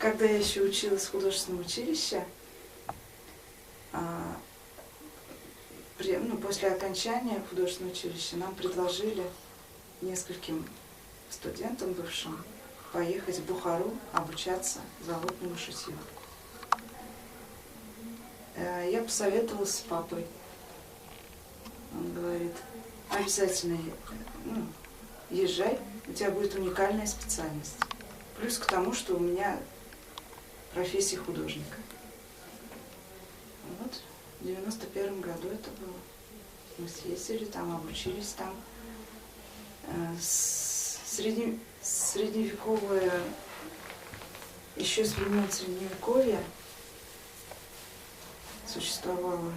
когда я еще училась в художественном училище, после окончания художественного училища нам предложили нескольким студентам бывшим поехать в Бухару обучаться залотному шитью. Я посоветовалась с папой. Он говорит, обязательно езжай, у тебя будет уникальная специальность. Плюс к тому, что у меня профессия художника. Вот в 91 году это было. Мы съездили там, обучились там. Средневековое, еще с времен Средневековья существовала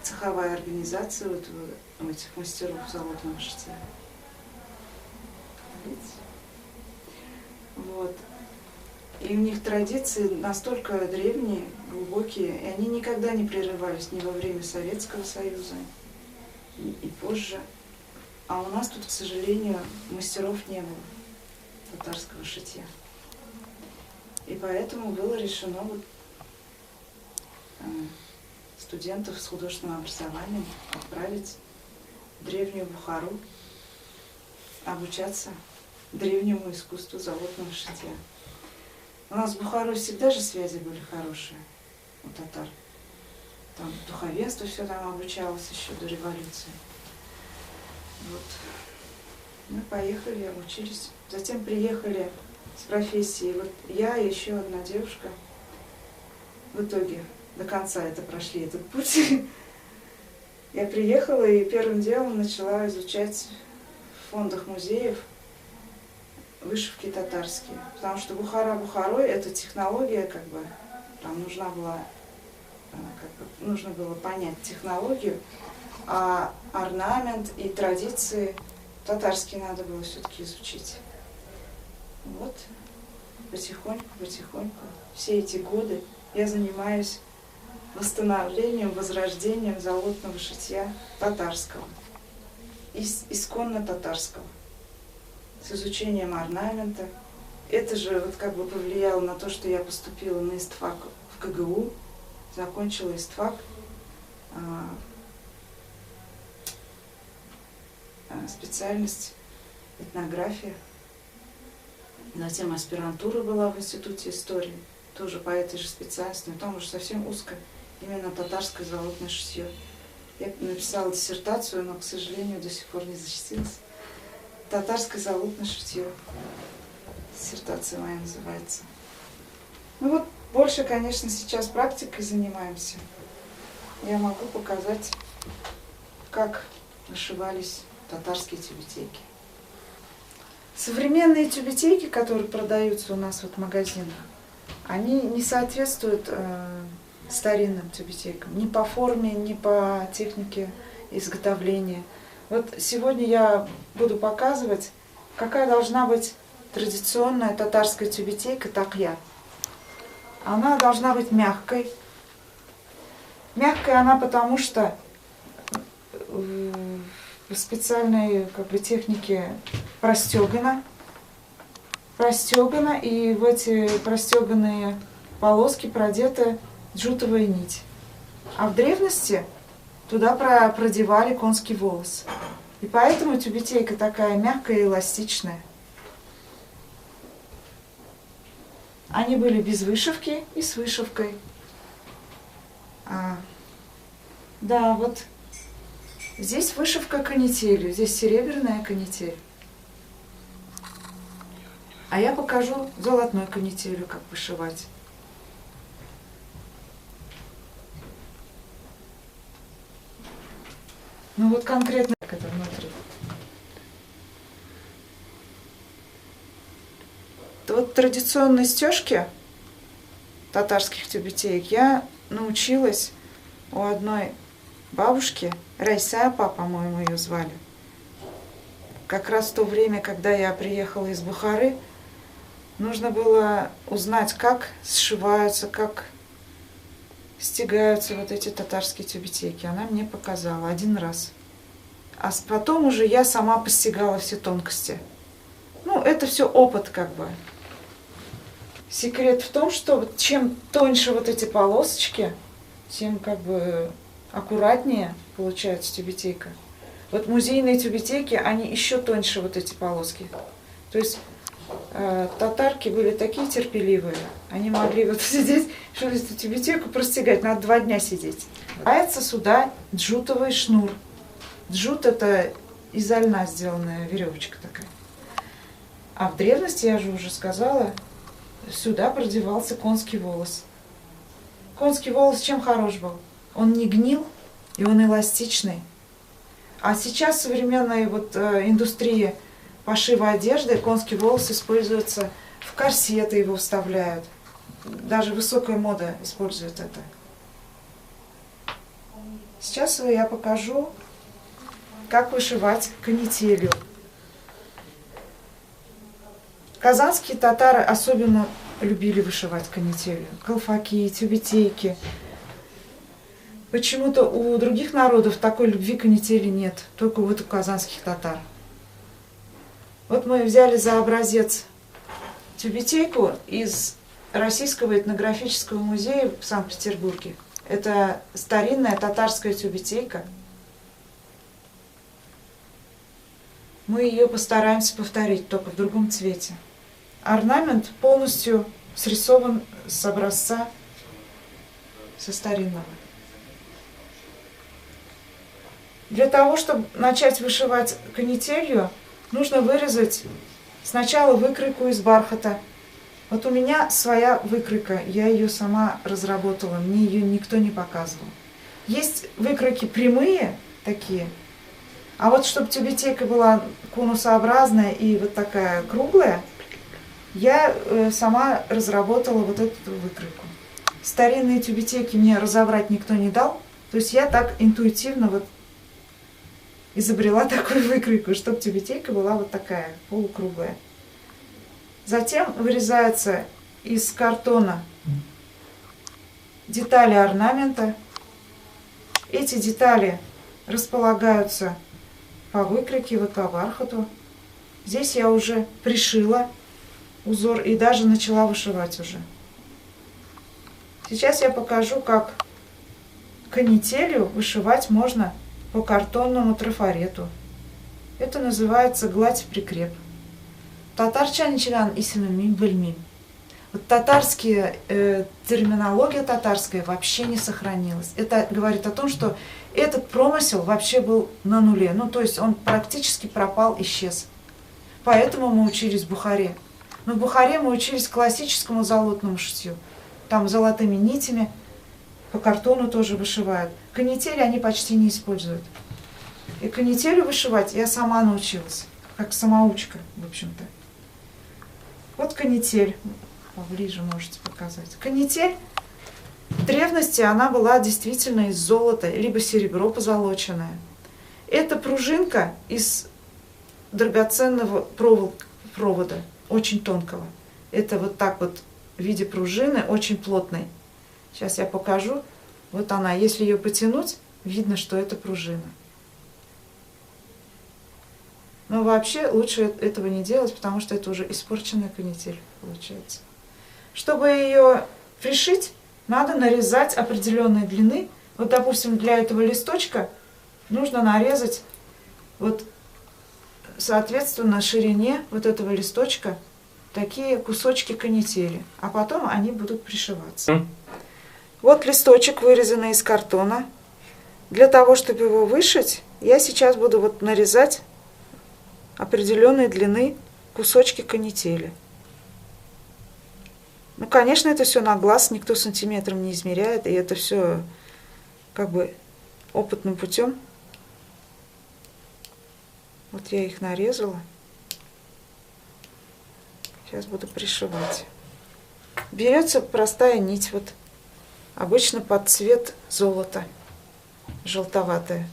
цеховая организация у этих мастеров залотного шитья. Вот. И у них традиции настолько древние, глубокие, и они никогда не прерывались ни во время Советского Союза, и позже. А у нас тут, к сожалению, мастеров не было татарского шитья. И поэтому было решено студентов с художественным образованием отправить в древнюю Бухару обучаться древнему искусству залотного шитья. У нас с Бухарой всегда же связи были хорошие у татар. Там духовенство все там обучалось еще до революции. Вот. Мы поехали, обучились. Затем приехали с профессией. Вот я и еще одна девушка. В итоге до конца это прошли этот путь. Я приехала и первым делом начала изучать в фондах музеев вышивки татарские. Потому что Бухара Бухарой — это технология, там нужно было понять технологию, а орнамент и традиции татарские надо было все-таки изучить. Вот, потихоньку, все эти годы я занимаюсь восстановлением, возрождением залотного шитья татарского, исконно татарского, с изучением орнамента. Это же повлияло на то, что я поступила на ИСТФАК в КГУ, закончила ИСТФАК, специальность этнография. Затем аспирантура была в Институте истории, тоже по этой же специальности, но там уже совсем узко, именно татарское залотное шитье. Я написала диссертацию, но, к сожалению, до сих пор не защитилась. Татарское залотное шитье. Диссертация моя называется. Больше, конечно, сейчас практикой занимаемся. Я могу показать, как вышивались татарские тюбетейки. Современные тюбетейки, которые продаются у нас в магазинах, они не соответствуют старинным тюбетейкам. Ни по форме, ни по технике изготовления. Сегодня я буду показывать, какая должна быть традиционная татарская тюбетейка такья. Она должна быть мягкой. Мягкая она потому, что в специальной технике простегана, и в эти простеганные полоски продета джутовая нить. А в древности туда продевали конский волос. И поэтому тюбетейка такая мягкая и эластичная. Они были без вышивки и с вышивкой. Здесь вышивка канителью, здесь серебряная канитель. А я покажу золотной канителью, как вышивать. Конкретно как это внутри. Традиционные стежки татарских тюбетеек я научилась у одной бабушки, Райса апа, по-моему, ее звали. Как раз в то время, когда я приехала из Бухары, нужно было узнать, как сшиваются, как стягаются эти татарские тюбетейки. Она мне показала один раз. А потом уже я сама постигала все тонкости. Это все опыт . Секрет в том, что вот чем тоньше вот эти полосочки, тем как бы аккуратнее получается тюбетейка. Вот музейные тюбетейки, они еще тоньше вот эти полоски. То есть татарки были такие терпеливые, они могли вот сидеть, что эту тюбетейку простягать, надо 2 дня сидеть. Добавляется сюда джутовый шнур. Джут — это из льна сделанная веревочка такая. А в древности, я же уже сказала, сюда продевался конский волос. Конский волос чем хорош был? Он не гнил, и он эластичный. А сейчас в современной вот индустрии пошива одежды конский волос используется в корсеты, его вставляют. Даже высокая мода использует это. Сейчас я покажу, как вышивать канителью. Казанские татары особенно любили вышивать канителью. Колфаки, тюбетейки. Почему-то у других народов такой любви к канители нет, только вот у казанских татар. Вот мы взяли за образец тюбетейку из Российского этнографического музея в Санкт-Петербурге. Это старинная татарская тюбетейка. Мы ее постараемся повторить, только в другом цвете. Орнамент полностью срисован с образца, со старинного. Для того, чтобы начать вышивать канителью, нужно вырезать сначала выкройку из бархата. Вот у меня своя выкройка, я ее сама разработала, мне ее никто не показывал. Есть выкройки прямые такие, а вот чтобы тюбетейка была конусообразная и вот такая круглая, я сама разработала вот эту выкройку. Старинные тюбетейки мне разобрать никто не дал, то есть я так интуитивно вот изобрела такую выкройку, чтобы тюбетейка была вот такая, полукруглая. Затем вырезается из картона детали орнамента. Эти детали располагаются по выкройке, вот по бархату. Здесь я уже пришила узор и даже начала вышивать уже. Сейчас я покажу, как канителью вышивать можно по картонному трафарету. Это называется гладь-прикреп. Татарчаничан исимим бельмим. Вот татарские, терминология татарская вообще не сохранилась. Это говорит о том, что этот промысел вообще был на нуле. Ну, то есть он практически пропал, исчез. Поэтому мы учились в Бухаре. Но в Бухаре мы учились классическому золотному шитью. Там золотыми нитями, по картону тоже вышивают. Канители они почти не используют. И канителью вышивать я сама научилась, как самоучка, в общем-то. Вот канитель. Поближе можете показать. Канитель в древности она была действительно из золота, либо серебро позолоченное. Это пружинка из драгоценного провода, очень тонкого. Это вот так вот в виде пружины, очень плотной. Сейчас я покажу. Вот она. Если ее потянуть, видно, что это пружина. Но вообще лучше этого не делать, потому что это уже испорченная канитель получается. Чтобы ее пришить, надо нарезать определенной длины. Вот, допустим, для этого листочка нужно нарезать вот соответственно ширине вот этого листочка такие кусочки канители, а потом они будут пришиваться. Вот листочек, вырезанный из картона. Для того, чтобы его вышить, я сейчас буду вот нарезать определенной длины кусочки канители. Ну, конечно, это все на глаз, никто сантиметром не измеряет, и это все как бы опытным путем. Вот я их нарезала. Сейчас буду пришивать. Берется простая нить, вот обычно под цвет золота, желтоватая.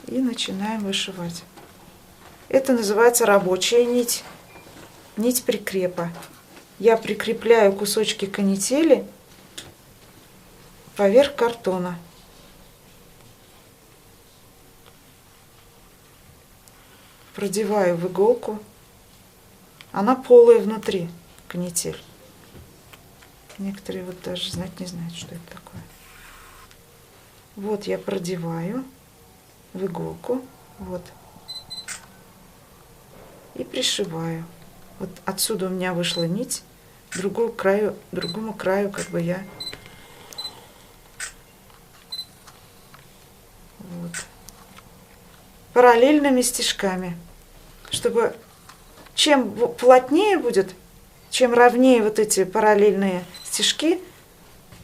И начинаем вышивать. Это называется рабочая нить, нить прикрепа. Я прикрепляю кусочки канители поверх картона. Продеваю в иголку Она полая внутри, канитель. Некоторые вот даже знать не знают, что это такое. Вот я продеваю в иголку, вот, и пришиваю. Вот отсюда у меня вышла нить, другому краю как бы я вот, параллельными стежками, чтобы чем плотнее будет, чем ровнее вот эти параллельные стежки,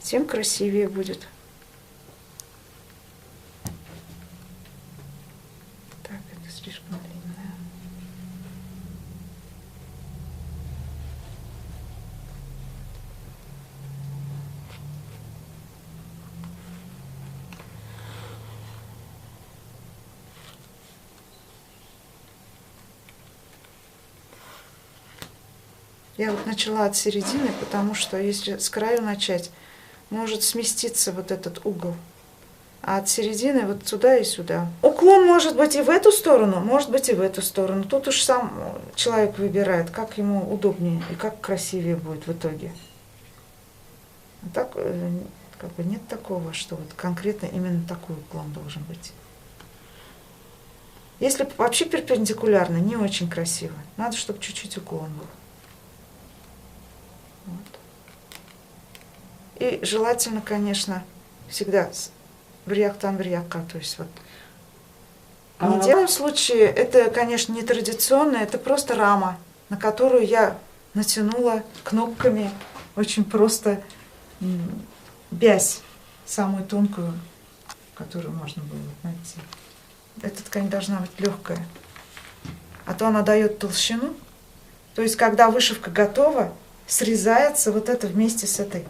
тем красивее будет. Так, это слишком длинное. Я вот начала от середины, потому что если с краю начать, может сместиться вот этот угол. А от середины вот сюда и сюда. Уклон может быть и в эту сторону, может быть и в эту сторону. Тут уж сам человек выбирает, как ему удобнее и как красивее будет в итоге. А так как бы нет такого, что вот конкретно именно такой уклон должен быть. Если вообще перпендикулярно, не очень красиво. Надо, чтобы чуть-чуть уклон был. Вот. И желательно, конечно, всегда врияктан вриякка, то есть вот. В данном случае это, конечно, не традиционно, это просто рама, на которую я натянула кнопками очень просто бязь, самую тонкую, которую можно было найти. Эта ткань должна быть легкая, а то она дает толщину. То есть, когда вышивка готова, срезается вот это вместе с этой.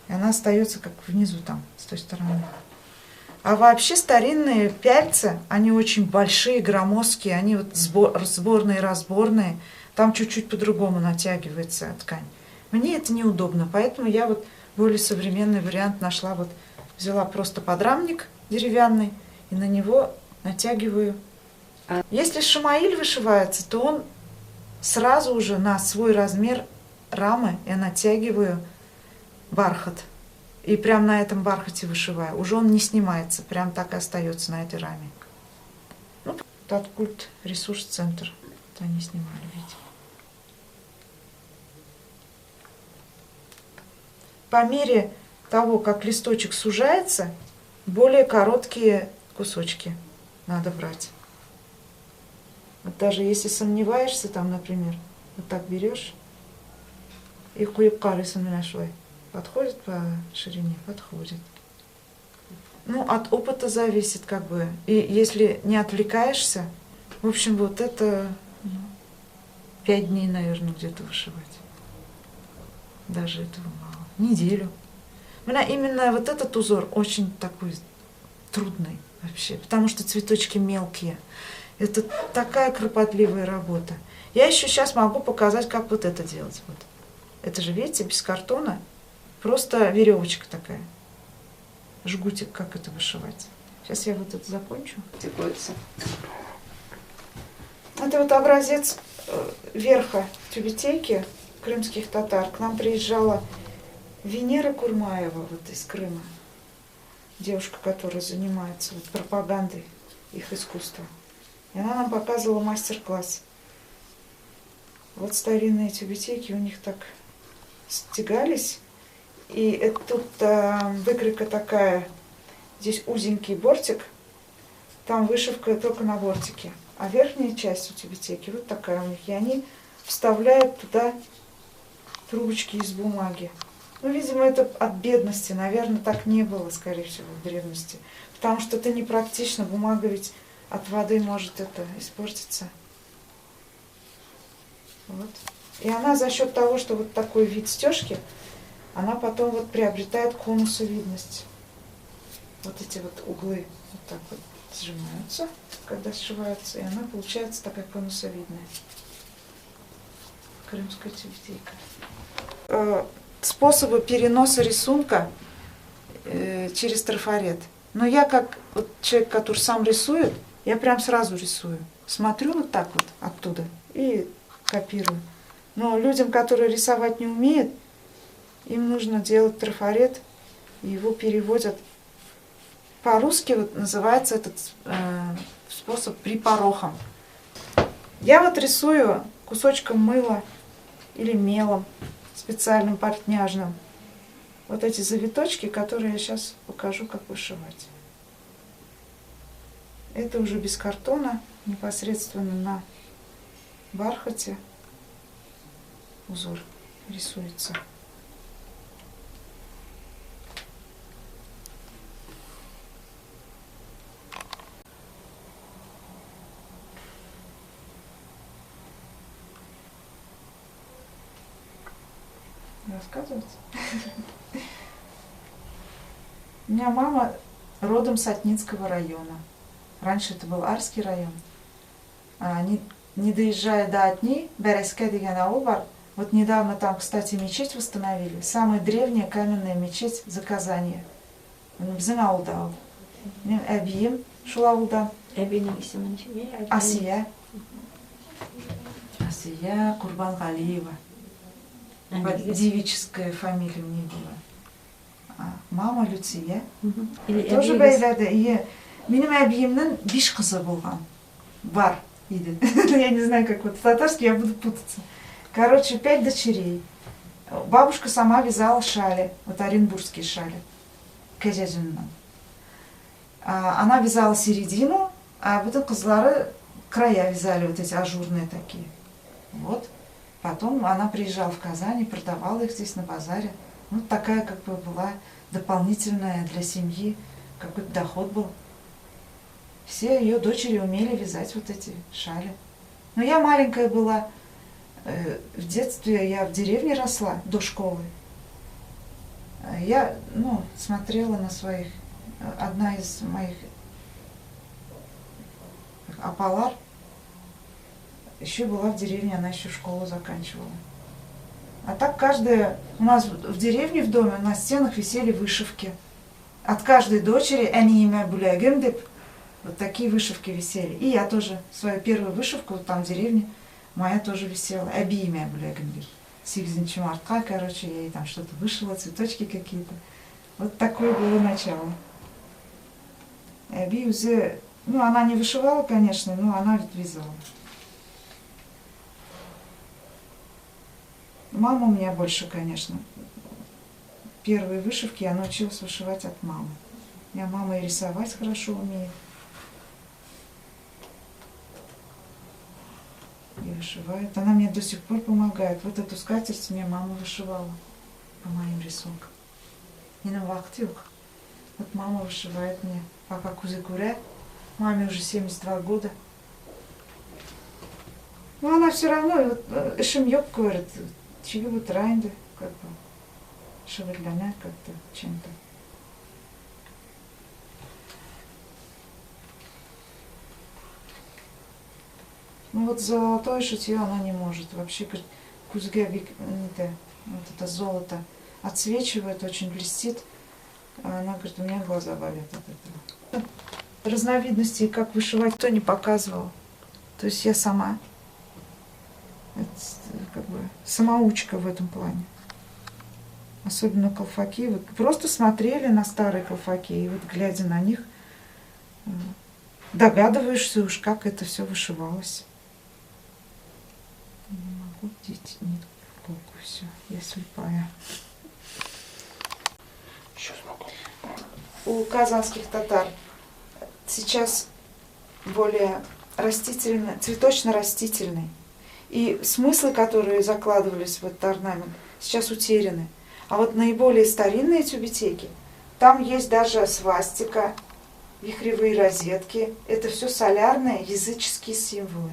И она остается как внизу там, с той стороны. А вообще старинные пяльцы, они очень большие, громоздкие, они вот сборные, разборные. Там чуть-чуть по-другому натягивается ткань. Мне это неудобно, поэтому я вот более современный вариант нашла. Вот взяла просто подрамник деревянный и на него натягиваю. Если шамаиль вышивается, то он сразу уже на свой размер рамы я натягиваю бархат. И прям на этом бархате вышиваю. Уже он не снимается, прям так и остается на этой раме. Ну, Таткульт ресурс-центр. Это они снимали, видите. По мере того, как листочек сужается, более короткие кусочки надо брать. Вот даже если сомневаешься, там, например, вот так берешь и хуепкарисом нашла. Подходит по ширине? Подходит. Ну, от опыта зависит, как бы. И если не отвлекаешься, в общем, вот это 5 дней, наверное, где-то вышивать. Даже этого мало. Неделю. У меня именно вот этот узор очень такой трудный вообще, потому что цветочки мелкие. Это такая кропотливая работа. Я еще сейчас могу показать, как вот это делать. Вот. Это же, видите, без картона. Просто веревочка такая. Жгутик, как это вышивать. Сейчас я вот это закончу. Это вот образец верха тюбетейки крымских татар. К нам приезжала Венера Курмаева вот из Крыма. Девушка, которая занимается вот пропагандой их искусства. И она нам показывала мастер-класс. Вот старинные тюбетейки у них так стягались. И это тут выкройка такая, здесь узенький бортик, там вышивка только на бортике. А верхняя часть у тюбетейки вот такая у них. И они вставляют туда трубочки из бумаги. Ну, видимо, это от бедности. Наверное, так не было, скорее всего, в древности. Потому что это непрактично. Бумага ведь от воды может это испортиться. Вот. И она за счет того, что вот такой вид стежки, она потом вот приобретает конусовидность. Вот эти вот углы вот так вот сжимаются, когда сшиваются, и она получается такая конусовидная. Крымская тюбетейка. Способы переноса рисунка через трафарет. Но я как вот человек, который сам рисует, я прям сразу рисую. Смотрю вот так вот оттуда и и копирую. Но людям, которые рисовать не умеют, им нужно делать трафарет, и его переводят. По-русски вот называется этот способ припорохом. Я вот рисую кусочком мыла или мелом специальным портняжным. Вот эти завиточки, которые я сейчас покажу, как вышивать. Это уже без картона, непосредственно на бархате узор рисуется. Рассказывать? У меня мама родом с Отницкого района. Раньше это был Арский район. Не доезжая до Отни, Береске деген ауыл бар. Вот недавно там, кстати, мечеть восстановили. Самая древняя каменная мечеть за Казани. Біздің ауылда. Мен әбиім шул ауылдан. Әбиінің ісімін Асия. Асия Курбанғалиева. Девическая фамилия у нее была. Мама Люция. Тоже бәйләді. Менің әбиемнің 5 қызы болған. Бар. Я не знаю, как вот татарский, я буду путаться. Короче, 5 дочерей. Бабушка сама вязала шали. Вот оренбургские шали. Кәжәжіннің. Она вязала середину, а вот кызлары края вязали, вот эти ажурные такие. Вот. Потом она приезжала в Казань и продавала их здесь на базаре. Ну, такая как бы была дополнительная для семьи, какой-то доход был. Все ее дочери умели вязать вот эти шали. Но я маленькая была, в детстве я в деревне росла, до школы. Я, смотрела на своих, одна из моих Апалар, еще была в деревне, она еще школу заканчивала. А так у нас в деревне, в доме, на стенах висели вышивки. От каждой дочери они имя Булягендеп, вот такие вышивки висели. И я тоже, свою первую вышивку, вот там в деревне, моя тоже висела. Әби имя Булягендеп. 8 мартка, короче, я ей там что-то вышила, цветочки какие-то. Вот такое было начало. Әби уже, она не вышивала, конечно, но она ведь вязала. Мама у меня больше, конечно. Первые вышивки я научилась вышивать от мамы. Я мама и рисовать хорошо умеет. И вышивает. Она мне до сих пор помогает. Вот эту скатерть мне мама вышивала по моим рисункам. И на вахтилк. Вот мама вышивает мне. Пока кузыкуре. Маме уже 72 года. Но она все равно, Эшемьёк говорит, чего вот райнды, как бы, шевельляна как-то чем-то. Ну вот золотое шитье она не может. Вообще, говорит, кузгавик, вот это золото отсвечивает, очень блестит. А она говорит, у меня глаза болят от этого. Разновидностей, как вышивать, кто не показывал. То есть я сама. Это как бы самоучка в этом плане. Особенно колфаки. Вот просто смотрели на старые колфаки, и вот глядя на них, догадываешься уж, как это все вышивалось. Не могу деть нитку в полку, все, я слепая. Сейчас могу. У казанских татар сейчас более растительный, цветочно-растительный. И смыслы, которые закладывались в этот орнамент, сейчас утеряны. А вот наиболее старинные тюбетейки, там есть даже свастика, вихревые розетки. Это все солярные языческие символы.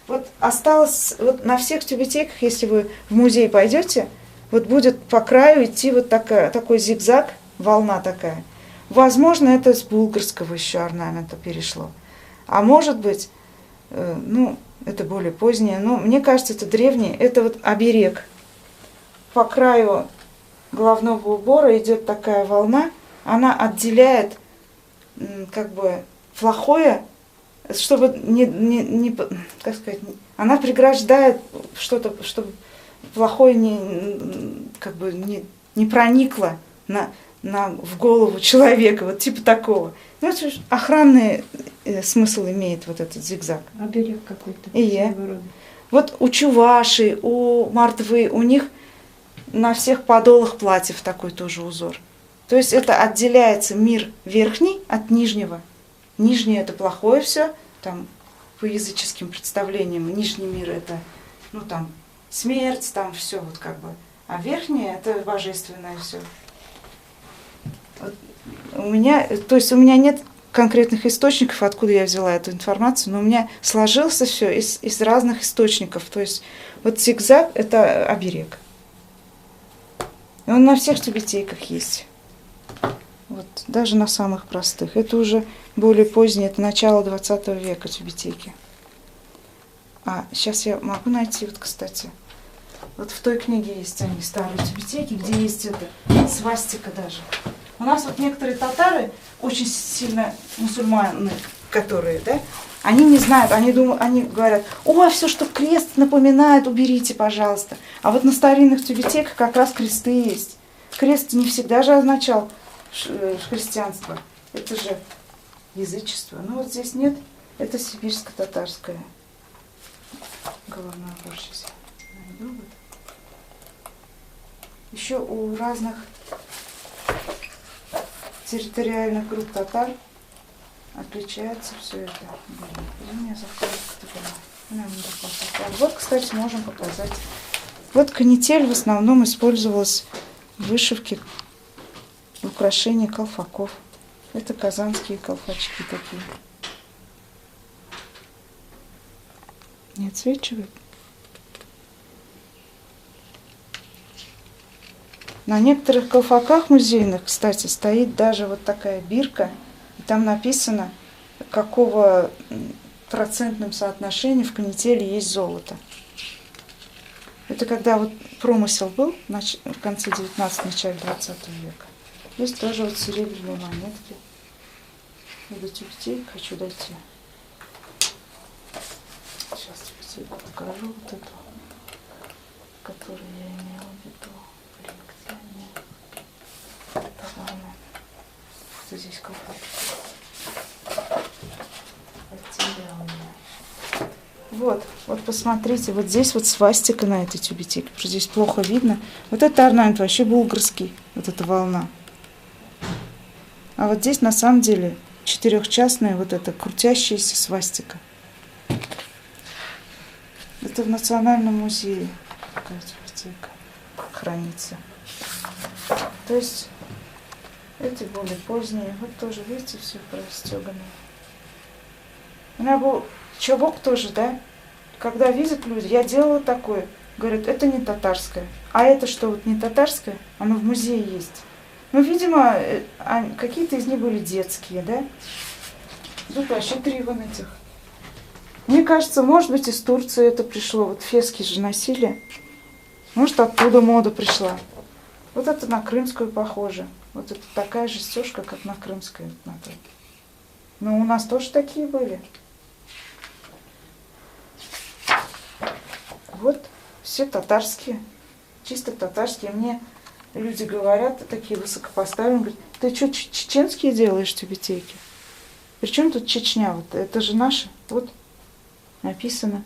Вот осталось, вот на всех тюбетейках, если вы в музей пойдете, вот будет по краю идти вот такой зигзаг, волна такая. Возможно, это с булгарского еще орнамента перешло. А может быть, это более позднее, но мне кажется, это древнее, это вот оберег. По краю головного убора идет такая волна, она отделяет как бы плохое чтобы как сказать, она преграждает что-то, чтобы плохое как бы не проникло в голову человека, вот типа такого. Ну, это охранный смысл имеет вот этот зигзаг. Оберег какой-то. Вот у чувашей, у мордвы, у них на всех подолах платьев такой тоже узор. То есть это отделяется мир верхний от нижнего. Нижнее это плохое все, там по языческим представлениям. Нижний мир это, ну там, смерть, там все вот как бы. А верхнее это божественное все. Вот у меня нет конкретных источников, откуда я взяла эту информацию, но у меня сложился все из разных источников. То есть вот зигзаг это оберег. И он на всех тюбетейках есть. Вот, даже на самых простых. Это уже более позднее, это начало 20 века тюбетейки. А сейчас я могу найти, вот, кстати, вот в той книге есть они, старые тюбетейки, где есть это, свастика даже. У нас вот некоторые татары, очень сильно мусульмане, которые, да, они не знают, они думают, они говорят, о, все, что крест напоминает, уберите, пожалуйста. А вот на старинных тюбетейках как раз кресты есть. Крест не всегда же означал христианство. Это же язычество. Но вот здесь нет, это сибирско-татарская головная убор. Сейчас я найду. Еще у разных территориальных групп татар отличается все это. Вот, кстати, можем показать. Вот канитель в основном использовалась в вышивке, в украшении колфаков. Это казанские колфачки такие. Не отсвечивает? На некоторых колфаках музейных, кстати, стоит даже вот такая бирка, и там написано, какого процентном соотношении в канителе есть золото. Это когда вот промысел был в конце 19-го, начале 20 века. Есть тоже вот серебряные монетки. Я до тюбетейки хочу дойти. Сейчас тюбетейку покажу вот эту, которую я имела в виду. Блин, где они? Это ладно. Что здесь колпак? Потерял меня. Вот посмотрите, вот здесь вот свастика на этой тюбетейке, потому что здесь плохо видно. Вот это орнамент вообще булгарский, вот эта волна. А вот здесь на самом деле четырехчастная вот эта крутящаяся свастика. Это в Национальном музее такая тюбетейка хранится. То есть эти более поздние. Вот тоже, видите, все простеганное. У меня был чулок тоже, да? Когда видят люди, я делала такое. Говорят, это не татарское. А это что, вот не татарское? Оно в музее есть. Ну, видимо, какие-то из них были детские, да? Тут вообще 3 вон этих. Мне кажется, может быть, из Турции это пришло. Вот фески же носили. Может, оттуда мода пришла. Вот это на крымскую похоже. Вот это такая же стежка, как на крымской. Но у нас тоже такие были. Вот все татарские. Чисто татарские. Мне люди говорят, такие высокопоставленные, говорят, ты что, чеченские делаешь тюбетейки? Причем тут Чечня? Вот это же наши. Вот написано.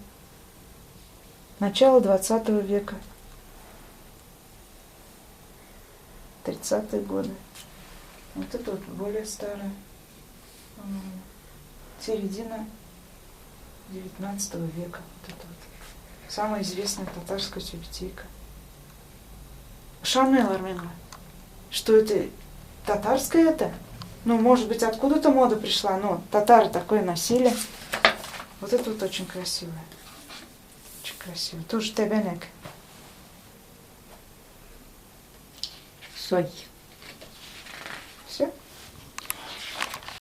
Начало 20 века. 30-е годы. Вот это вот более старое. Середина 19 века. Вот это вот. Самая известная татарская тюбетейка. Шанель Армена. Что это? Татарская это? Ну, может быть, откуда-то мода пришла, но татары такое носили. Вот это вот очень красивое. Очень красиво. Тоже тебенек. Сой.